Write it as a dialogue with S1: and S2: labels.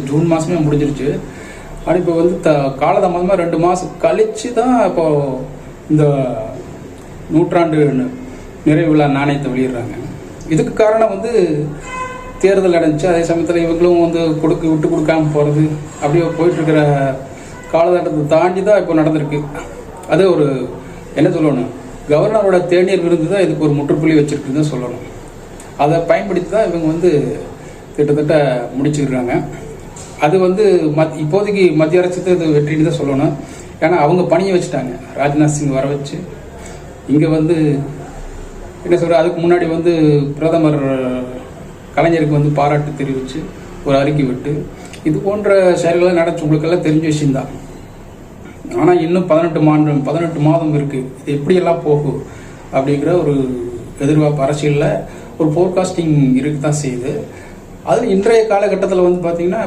S1: June மாதமே முடிஞ்சிருச்சு. ஆனால் இப்போ வந்து காலதாமதமாக 2 மாதம் கழித்து தான் இப்போது இந்த நூற்றாண்டு நிறைவு விழா நாணயத்தை வெளியிடுறாங்க. இதுக்கு காரணம் வந்து தேர்தல் நடந்துச்சு. அதே சமயத்தில் இவங்களும் வந்து விட்டு கொடுக்காம போகிறது அப்படியே போயிட்டுருக்கிற காலகட்டத்தை தாண்டி தான் இப்போ நடந்திருக்கு. அது ஒரு என்ன சொல்லணும், கவர்னரோட தேநீர் விருந்து தான் இதுக்கு ஒரு முற்றுப்புள்ளி வச்சுருக்குன்னு தான் சொல்லணும். அதை பயன்படுத்தி தான் இவங்க வந்து கிட்டத்தட்ட முடிச்சுக்கிறாங்க. அது வந்து இப்போதைக்கு மத்திய அரசுக்கு இது வெற்றின்னு தான் சொல்லணும். ஏன்னா அவங்க பணியை வச்சுட்டாங்க. ராஜ்நாத் சிங் வர வச்சு இங்கே வந்து என்ன சொல்கிற, அதுக்கு முன்னாடி வந்து பிரதமர் கலைஞருக்கு வந்து பாராட்டு தெரிவித்து ஒரு அறிக்கை விட்டு இது போன்ற செயல்களை நடந்துச்சு. உங்களுக்கெல்லாம் தெரிஞ்ச விஷயம்தான். ஆனால் இன்னும் 18 மாதம் இருக்குது. இது எப்படியெல்லாம் போகும் அப்படிங்கிற ஒரு எதிர்பார்ப்பு அரசியலில் ஒரு ஃபோர்காஸ்டிங் இருக்கு தான் செய்யுது. அது இன்றைய காலகட்டத்தில் வந்து பார்த்திங்கன்னா